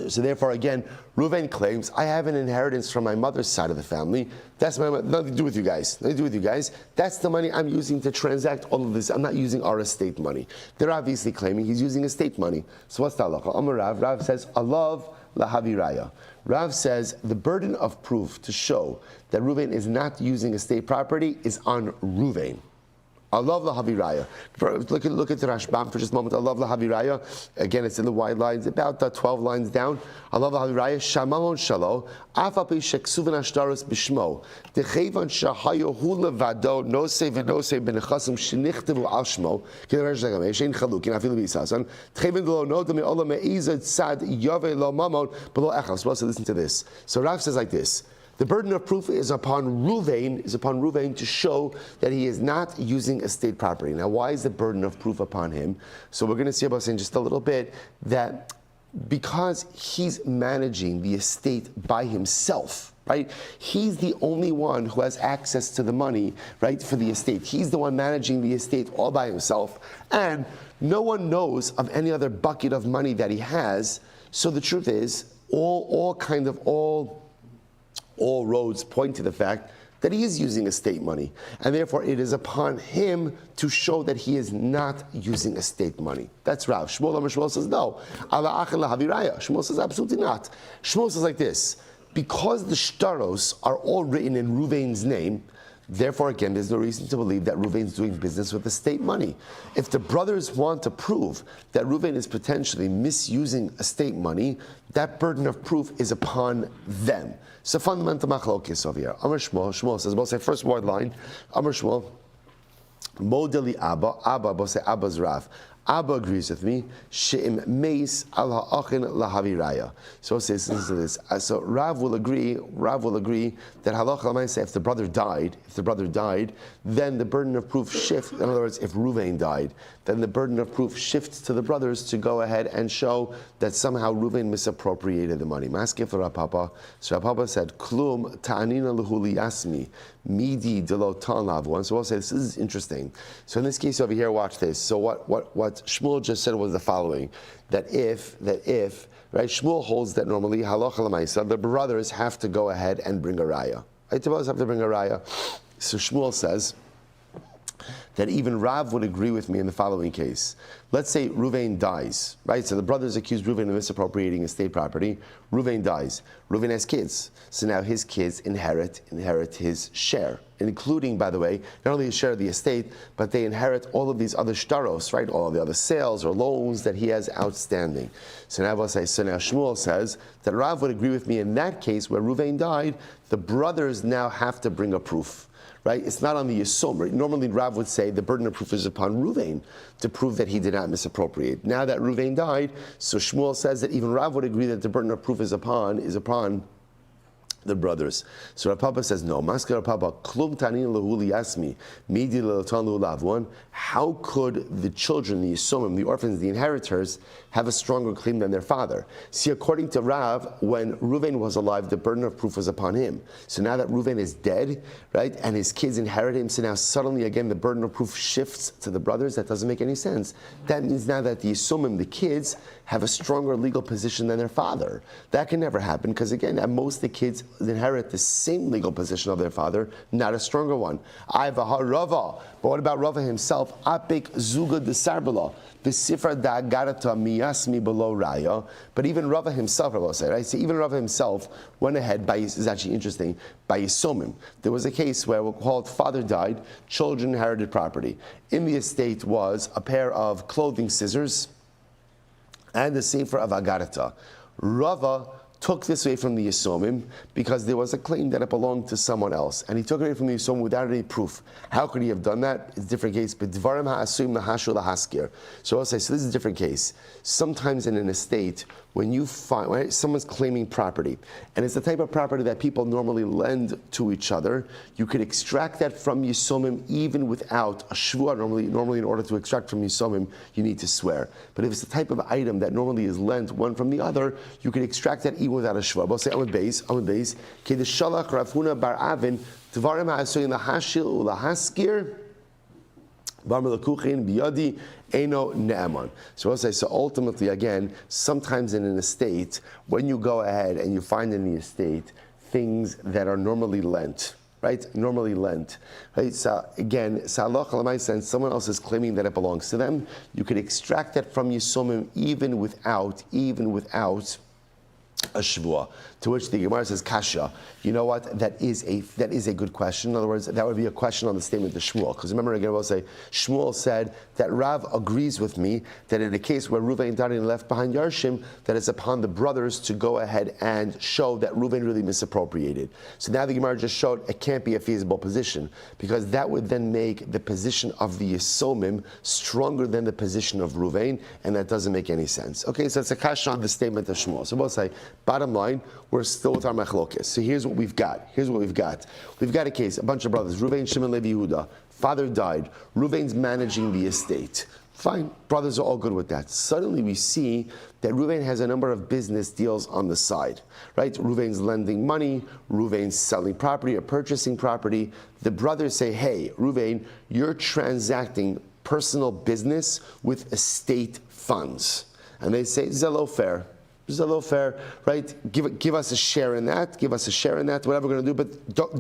So therefore, again, Reuven claims, I have an inheritance from my mother's side of the family. That's my money. Nothing to do with you guys. Nothing to do with you guys. That's the money I'm using to transact all of this. I'm not using our estate money. They're obviously claiming he's using estate money. So what's the halacha? Amar Rav. Rav says, Alav lahaviraya. Rav says the burden of proof to show that Reuven is not using estate property is on Reuven. I love the Haviraya. Look at the Rashbam for just a moment. I love the Haviraya. Again, it's in the wide lines, about 12 lines down. I love the Haviraya. Shamamon shalo. Afapi sheksuven ashtaros bishmo. Dechevan shahayo hu levado nosei v'nosei b'nechasim shenichtavu al shmo. Shein chalukin afilu b'isasan. Dechevan lo nodam me'olam me'izad sad yave lo mamon below echas. Well, so listen to this. So Rav says like this. The burden of proof is upon Reuven to show that he is not using estate property. Now, why is the burden of proof upon him? So we're going to see about in just a little bit that because he's managing the estate by himself, right? He's the only one who has access to the money, right, for the estate. He's the one managing the estate all by himself, and no one knows of any other bucket of money that he has. So the truth is, all roads point to the fact that he is using estate money. And therefore, it is upon him to show that he is not using estate money. That's Rav. Shmuel says, no. Shmuel says, absolutely not. Shmuel says like this, because the shtaros are all written in Reuven's name, therefore, again, there's no reason to believe that Reuven's doing business with estate money. If the brothers want to prove that Reuven is potentially misusing estate money, that burden of proof is upon them. So fundamental machlokes over here. Amar Shmuel says, we'll say first word line, Amar Shmuel, Modeli Abba, we'll say Abba's Rav. Abba agrees with me. She'im meis al ha'achin lahaviraya. So it says, listen to this. So Rav will agree that halacha l'maaseh, if the brother died, then the burden of proof shifts. In other words, if Reuven died, then the burden of proof shifts to the brothers to go ahead and show that somehow Reuven misappropriated the money. Maskeh for Rav Papa. So Rav Papa said, Klum ta'anina l'huli yasmi midi delo tan lavu. And so we'll say, this is interesting. So in this case over here, watch this. So what Shmuel just said was the following: that if right, Shmuel holds that normally halacha l'maaseh, the brothers have to go ahead and bring a raya. Right, the brothers have to bring a raya. So Shmuel says that even Rav would agree with me in the following case. Let's say Ruvain dies, right? So the brothers accuse Ruvain of misappropriating estate property. Ruvain dies. Ruvain has kids. So now his kids inherit his share, including, by the way, not only his share of the estate, but they inherit all of these other shtaros, right? All of the other sales or loans that he has outstanding. So now Shmuel says that Rav would agree with me in that case where Ruvain died, the brothers now have to bring a proof. Right? It's not on the Yisum. Right? Normally Rav would say the burden of proof is upon Ruvain to prove that he did not misappropriate. Now that Ruvain died, so Shmuel says that even Rav would agree that the burden of proof is upon the brothers. So Rav Papa says, no. Maskar Rav Papa, klum tanin lehu liyasmi, midi le'lotan lehu lavon. How could the children, the Yisumim, the orphans, the inheritors, have a stronger claim than their father? See, according to Rav, when Ruvain was alive, the burden of proof was upon him. So now that Ruvain is dead, right, and his kids inherit him, so now suddenly again the burden of proof shifts to the brothers. That doesn't make any sense. That means now that the Yisumim, the kids, have a stronger legal position than their father. That can never happen because again, at most the kids inherit the same legal position of their father, not a stronger one. Rava. But what about Rava himself? Apik zuga de sarbala. The sifra da garata miyasmi below raya. But even Rava himself, I will say, right? So even Rava himself went ahead by, this is actually interesting, by Yisomim. There was a case where we'll call it father died, children inherited property. In the estate was a pair of clothing scissors and the sefer of agarata. Rava took this away from the Yisomim because there was a claim that it belonged to someone else. And he took it away from the Yisomim without any proof. How could he have done that? It's a different case. But dvarim ha'asuyim lahashu lahaskir. So I'll say, so this is a different case. Sometimes in an estate, when you find, right, someone's claiming property, and it's the type of property that people normally lend to each other, you could extract that from Yisomim even without a shvua. Normally in order to extract from Yisomim, you need to swear. But if it's the type of item that normally is lent one from the other, you could extract that even without a shvua. We'll say Amud Beis, Kede Shalach Rav Huna bar Avin, Tvarim ha'asoyin lahashil ulahaskir, Bar Melakuchin biyadi eno ne'eman. So we'll say, so ultimately again, sometimes in an estate, when you go ahead and you find in the estate things that are normally lent, right? Normally lent. Right? So again, Salach Alamai says someone else is claiming that it belongs to them. You could extract that from Yisomim even without a shvua. To which the Gemara says, Kasha. You know what? That is a good question. In other words, that would be a question on the statement of Shmuel. Because remember again, we'll say, Shmuel said that Rav agrees with me that in a case where Ruvain died and left behind Yarshim, that it's upon the brothers to go ahead and show that Ruvain really misappropriated. So now the Gemara just showed it can't be a feasible position, because that would then make the position of the Yisomim stronger than the position of Ruvain, and that doesn't make any sense. Okay, so it's a kasha on the statement of Shmuel. So we'll say, bottom line, we're still with our machlokes. So here's what we've got. We've got a case, a bunch of brothers, Ruvain, Shimon, Levi, Yehuda. Father died. Ruvain's managing the estate. Fine, brothers are all good with that. Suddenly we see that Ruvain has a number of business deals on the side, right? Ruvain's lending money, Ruvain's selling property or purchasing property. The brothers say, hey, Ruvain, you're transacting personal business with estate funds. And they say, Zelo fair. It's a little fair, right? Give us a share in that. Whatever we're going to do, but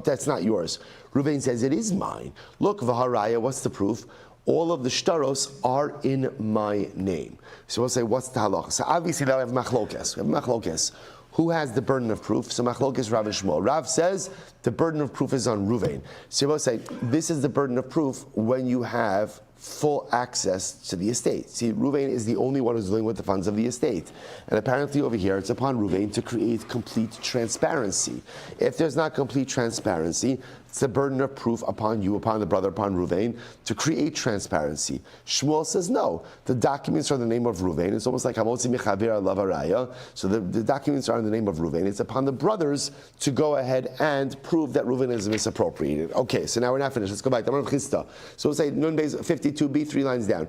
that's not yours. Ruvain says it is mine. Look, v'haraya. What's the proof? All of the shtaros are in my name. So we'll say, what's the halacha? So obviously now we have machlokes. Who has the burden of proof? So machlokes Rabbi Shmuel. Rav says the burden of proof is on Ruvain. So we'll say this is the burden of proof when you have full access to the estate. See, Ruvain is the only one who's dealing with the funds of the estate. And apparently over here, it's upon Ruvain to create complete transparency. If there's not complete transparency, it's the burden of proof upon you, upon the brother, upon Ruvain, to create transparency. Shmuel says no. The documents are in the name of Ruvain. It's almost like Hamotzi Mechaber Lavaraya. So the documents are in the name of Ruvain. It's upon the brothers to go ahead and prove that Ruvain is misappropriated. Okay, so now we're not finished. Let's go back. So we'll say Nun Beis 52b, 3 lines down.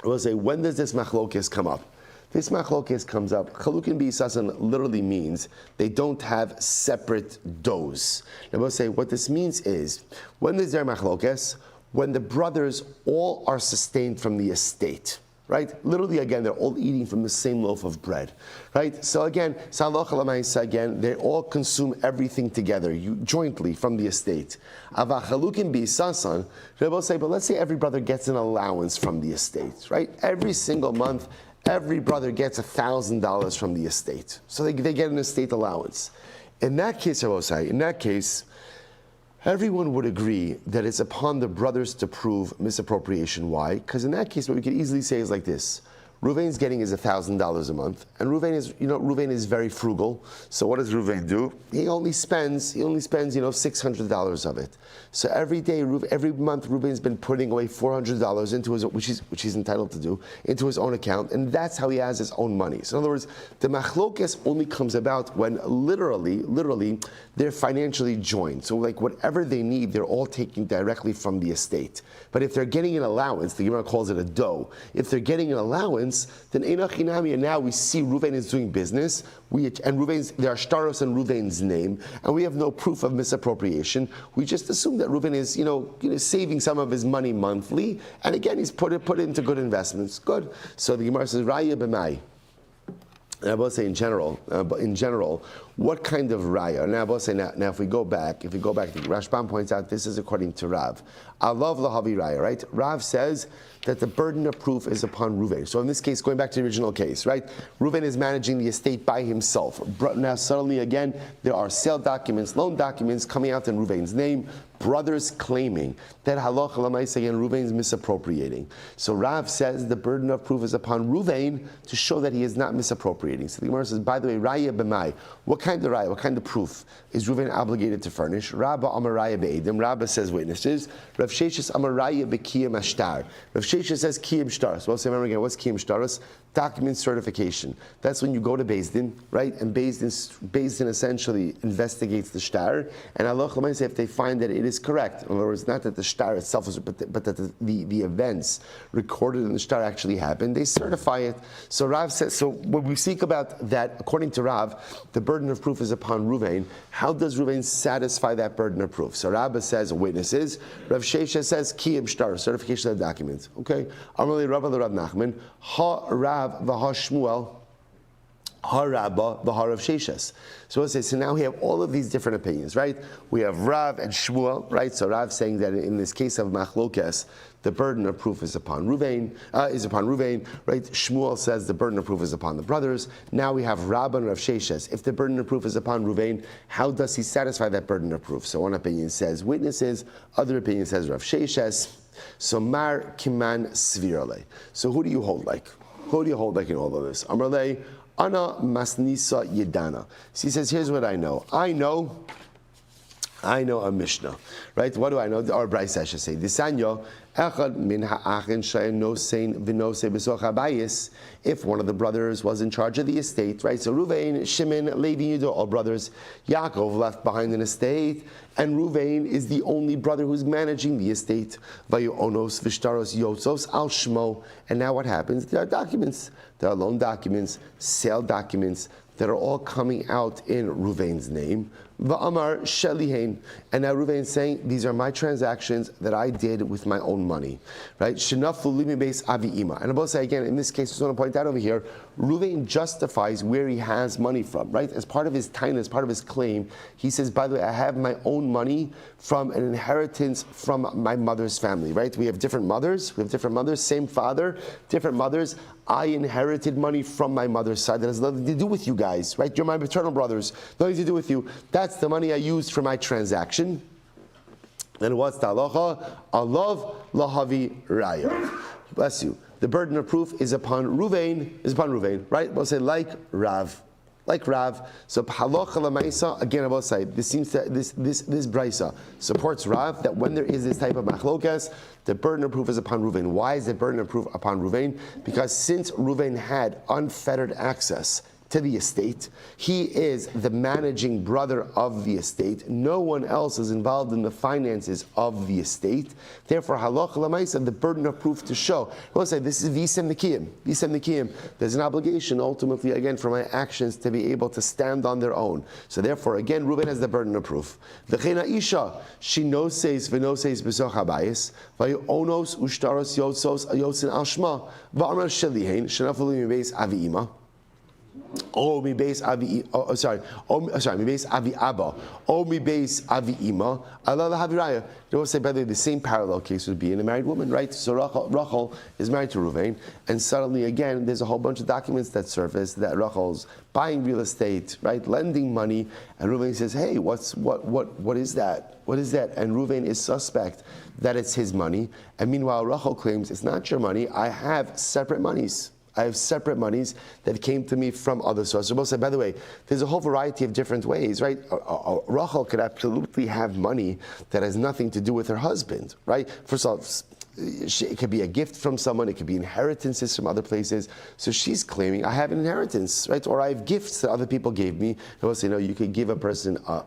We'll say, when does this machlokes come up? This machlokes comes up. Chalukin b'isasan literally means they don't have separate does. Now we'll say what this means is, when is there machlokes? When the brothers all are sustained from the estate. right? Literally, again, they're all eating from the same loaf of bread, right? So again, they all consume everything together, jointly from the estate. Avachalukim bisasan, Rebbe say, but let's say every brother gets an allowance from the estate, right? Every single month, every brother gets $1,000 from the estate. So they get an estate allowance. In that case, Rebbe say, everyone would agree that it's upon the brothers to prove misappropriation. Why? Because in that case, what we could easily say is like this. Reuven's getting is $1,000 a month, and Reuven is very frugal. So what does Reuven do? He only spends $600 of it. So every month, Reuven's been putting away $400 into his, which he's entitled to do, into his own account, and that's how he has his own money. So in other words, the machlokes only comes about when literally, they're financially joined. So like whatever they need, they're all taking directly from the estate. But if they're getting an allowance, the Gemara calls it a dough. If they're getting an allowance, then Einach Hinami, and now we see Reuven is doing business, and there are shtaros in Reuven's name, and we have no proof of misappropriation. We just assume that Reuven is saving some of his money monthly, and again he's put it into good investments. Good. So the Gemara says Raya b'mai. And I will say in general, what kind of raya? Now I will say now if we go back, the Rashbam points out this is according to Rav. I love lahavi raya, right? Rav says that the burden of proof is upon Reuven. So in this case, going back to the original case, right? Reuven is managing the estate by himself. Now suddenly again, there are sale documents, loan documents coming out in Reuven's name, brothers claiming that halacha l'maaseh again Reuven is misappropriating. So Rav says the burden of proof is upon Reuven to show that he is not misappropriating. So the Gemara says, by the way, raya b'mai. What kind of raya? What kind of proof is Reuven obligated to furnish? Rabba amar raya be'edim. Rabba says witnesses. Rav Sheshes amar raya be'kiyam ashtar. Rav Sheshes says kiyam shtaros. Well, say remember again. What's kiyam shtaros? Document certification. That's when you go to Beis Din, right? And Beis Din essentially investigates the shtar. And Allah say if they find that it is correct, in other words, not that the shtar itself is, but that the events recorded in the shtar actually happened, they certify it. So Rav says, so when we speak about that, according to Rav, the burden of proof is upon Reuven. How does Reuven satisfy that burden of proof? So Rabba says witnesses. Rav Shesha says kiyam shtar, certification of the documents. Okay. Amalei Rabba the Rav Nachman. Ha Rav v'ha Shmuel. Ha-Rabba, the Rav Sheshes. So we'll say, so now we have all of these different opinions, right? We have Rav and Shmuel, right? So Rav saying that in this case of Machlokes, the burden of proof is upon Reuven, right? Shmuel says the burden of proof is upon the brothers. Now we have Rabba and Rav Sheshes. If the burden of proof is upon Reuven, how does he satisfy that burden of proof? So one opinion says witnesses, other opinion says Rav Sheshes. So Mar Kiman Svirale. So who do you hold like? Who do you hold like in all of this? Amrle, Ana Masnisa Yedana. So he says, here's what I know. I know a Mishnah, right? What do I know? Our Bryce, I should say. Disanyo, Echad min ha'achin shayin nosein v'nosei b'soch habayis. If one of the brothers was in charge of the estate, right? So Reuven, Shimon, Levi, Yehuda, all brothers. Yaakov left behind an estate, and Reuven is the only brother who's managing the estate. Vayu onos v'shtaros yotzos al shmo. And now what happens? There are documents. There are loan documents, sale documents that are all coming out in Reuven's name. Va'amar shelihain. And now Reuven is saying, these are my transactions that I did with my own money. Right? Shenafu limi beis avi ima. And I will say again, in this case, I just want to point out over here, Reuven justifies where he has money from, right? As part of his taina, as part of his claim, he says, by the way, I have my own money from an inheritance from my mother's family, right? We have different mothers, same father, different mothers. I inherited money from my mother's side. That has nothing to do with you guys, right? You're my paternal brothers. Nothing to do with you. That's the money I used for my transaction. Then what's the halacha? Alav lahavi raya. Bless you. The burden of proof is upon Reuven, right? We'll say like Rav. So halacha l'maisa, again I will say, this brisa supports Rav that when there is this type of machlokas, the burden of proof is upon Reuven. Why is the burden of proof upon Reuven? Because since Reuven had unfettered access to the estate. He is the managing brother of the estate. No one else is involved in the finances of the estate. Therefore, halacha l'maisa, the burden of proof to show. We'll say this is visem nikiyim. Visem nikiyim. There's an obligation ultimately, again, for my actions to be able to stand on their own. So therefore, again, Reuben has the burden of proof. V'chein ha'isha, she noses v'noses b'soch habayis, v'yonos ushtaros yotzos yotzin al shma, v'amar shelihein, shenafalu mibeis avi ima. Oh, mi base avi. Oh, sorry. Mi base avi abba. Oh, mi base avi ima. Allah haviraya. You know, say by the way, the same parallel case would be in a married woman, right? So Rachel is married to Ruvain, and suddenly again, there's a whole bunch of documents that surface that Rachel's buying real estate, right, lending money, and Ruvain says, "Hey, what is that? What is that?" And Ruvain is suspect that it's his money, and meanwhile Rachel claims it's not your money. I have separate monies. I have separate monies that came to me from other sources. We'll say, by the way, there's a whole variety of different ways, right? Rachel could absolutely have money that has nothing to do with her husband, right? First of all, it could be a gift from someone, it could be inheritances from other places. So she's claiming, I have an inheritance, right? Or I have gifts that other people gave me. And we'll say, no, you could give a person, a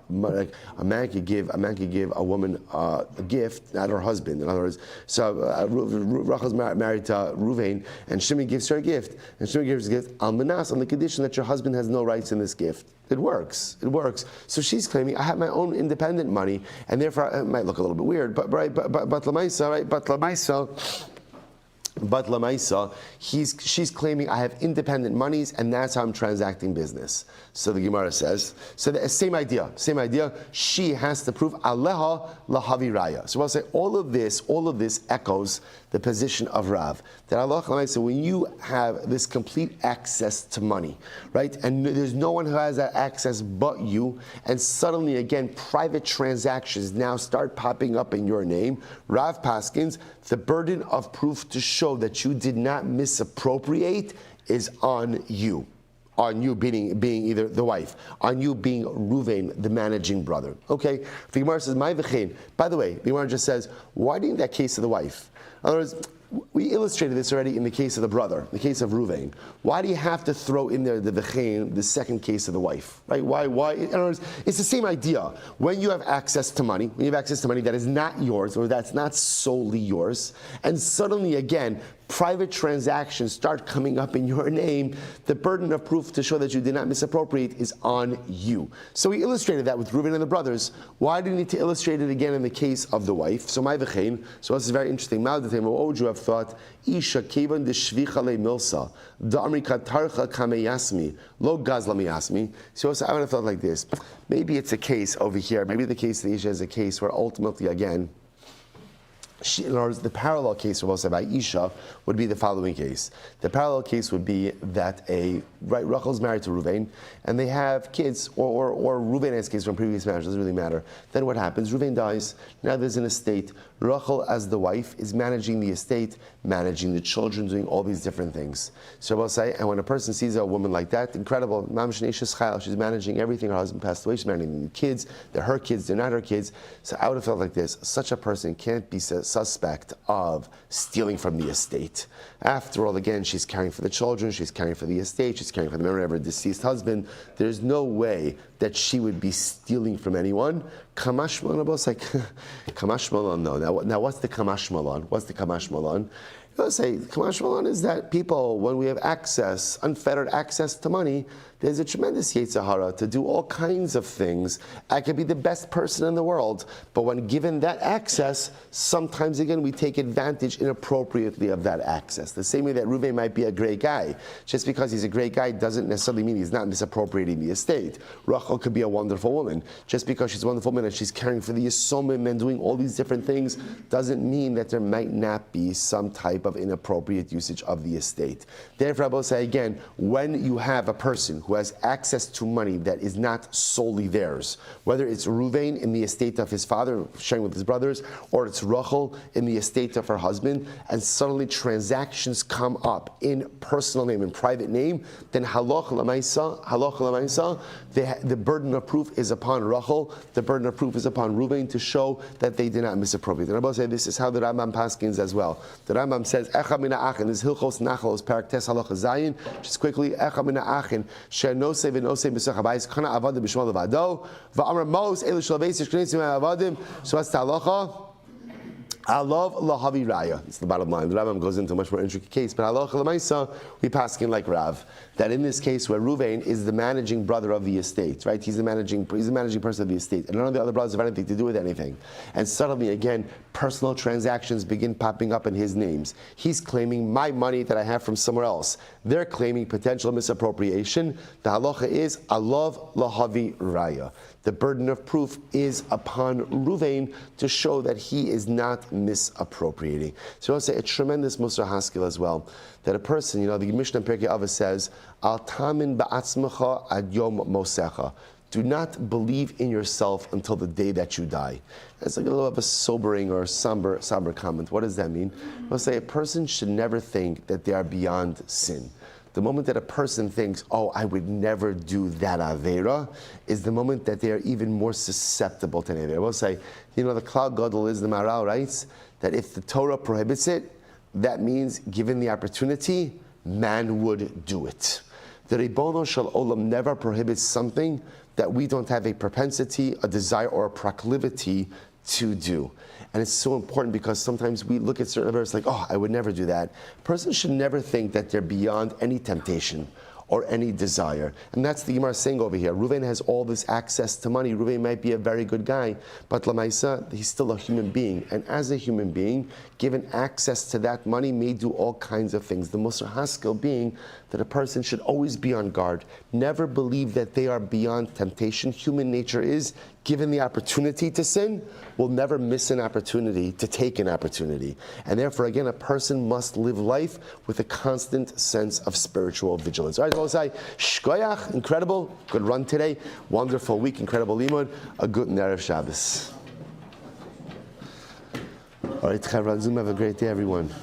man could give a woman a gift, not her husband. In other words, so Rachel's married to Ruvain, and Shimon gives her a gift. And Shimon gives her a gift, al manas, on the condition that your husband has no rights in this gift. It works. It works. So she's claiming I have my own independent money, and therefore it might look a little bit weird, but lamaisa, right? But lamaisa, she's claiming I have independent monies, and that's how I'm transacting business. So the Gemara says, so the same idea. She has to prove aleha lahaviraya. So I'll say all of this echoes the position of Rav. That Allah, so when you have this complete access to money, right, and there's no one who has that access but you, and suddenly again private transactions now start popping up in your name, Rav Paskins, the burden of proof to show that you did not misappropriate is on you. On you being either the wife, on you being Ruvain, the managing brother. Okay, the Gemara says, "My v'chein." By the way, the Gemara just says, "Why didn't that case of the wife?" In other words, we illustrated this already in the case of the brother, the case of Ruvain. Why do you have to throw in there the v'chein, the second case of the wife? Right? Why? In other words, it's the same idea. When you have access to money, that is not yours, or that's not solely yours, and suddenly again, private transactions start coming up in your name, the burden of proof to show that you did not misappropriate is on you. So we illustrated that with Reuben and the brothers. Why do we need to illustrate it again in the case of the wife? So my v'chein, so this is very interesting. What would you have thought? Isha kevan deshvicha le milsa, da'amri katarcha kameyasmi, lo gazla miyasmi. So I would have thought like this. Maybe it's a case over here. Maybe the case of the Isha is a case where ultimately, again, in other words, the parallel case of Isha would be the following case. The parallel case would be that Rachel's married to Ruvain, and they have kids, or Ruvain has kids from previous marriage, doesn't really matter. Then what happens? Ruvain dies, now there's an estate. Rachel, as the wife, is managing the estate, managing the children, doing all these different things. So I'll say, and when a person sees a woman like that, incredible, she's managing everything, her husband passed away, she's managing the kids, they're her kids, they're not her kids. So I would have felt like this, such a person can't be suspect of stealing from the estate. After all, again, she's caring for the children, she's caring for the estate, she's caring for the memory of her deceased husband. There's no way that she would be stealing from anyone. Kamash Malon, like Kamash Malon, no. Now what's the Kamash Malon? What's the Kamash Malon? Let's say Kamash Malon is that people, when we have access, unfettered access to money, there's a tremendous Yetzer Hara to do all kinds of things. I could be the best person in the world, but when given that access, sometimes again we take advantage inappropriately of that access. The same way that Reuven might be a great guy. Just because he's a great guy doesn't necessarily mean he's not misappropriating the estate. Rachel could be a wonderful woman. Just because she's a wonderful woman and she's caring for the Yisomim and doing all these different things doesn't mean that there might not be some type of inappropriate usage of the estate. Therefore, I will say again, when you have a person who has access to money that is not solely theirs, whether it's Ruvain in the estate of his father, sharing with his brothers, or it's Rachel in the estate of her husband, and suddenly transactions come up in personal name, in private name, then halach l'maisa, the burden of proof is upon Rachel, the burden of proof is upon Ruvain to show that they did not misappropriate. And I will say this is how the Rambam paskins as well. The Rambam says, Echa mina achin, this Hilchos Nachal is Parak Tes Halacha Zayin, just quickly, Echa mina achin, She'nosei v'nosei b'sach habayis kana avadim b'shmal levado v'amar mos elu shalaveis yishknesim avadim. So what's the halacha? Alav lahavi raya. It's the bottom line. The Rambam goes into a much more intricate case, but halacha l'maisa, we paskin like Rav, that in this case where Ruvain is the managing brother of the estate, right? He's the managing person of the estate, and none of the other brothers have anything to do with anything. And suddenly, again, personal transactions begin popping up in his names. He's claiming my money that I have from somewhere else. They're claiming potential misappropriation. The halacha is alav lahavi raya. The burden of proof is upon Ruvain to show that he is not misappropriating. So I'll say a tremendous Musar Haskell as well, that a person, the Mishnah in Pirkei Avos says, Al tamin ba'atzmecha ad yom mosecha. Do not believe in yourself until the day that you die. That's like a little bit of a sobering or somber comment. What does that mean? I'll say a person should never think that they are beyond sin. The moment that a person thinks, oh, I would never do that Aveira, is the moment that they are even more susceptible to an Aveira. I will say, the Klal Gadol is the Maral writes that if the Torah prohibits it, that means given the opportunity, man would do it. The Ribono Shel Olam never prohibits something that we don't have a propensity, a desire, or a proclivity to do. And it's so important because sometimes we look at certain verses like, oh, I would never do that. A person should never think that they're beyond any temptation or any desire. And that's the Gemara saying over here. Reuven has all this access to money. Reuven might be a very good guy, but Lamaisa, he's still a human being. And as a human being, given access to that money, may do all kinds of things. The Musar Haskell being that a person should always be on guard. Never believe that they are beyond temptation. Human nature is, given the opportunity to sin, will never miss an opportunity to take an opportunity. And therefore, again, a person must live life with a constant sense of spiritual vigilance. All right, so I'll say, shkoyach, incredible, good run today, wonderful week, incredible limud, a good Erev Shabbos. All right, Chavran Zoom, have a great day, everyone.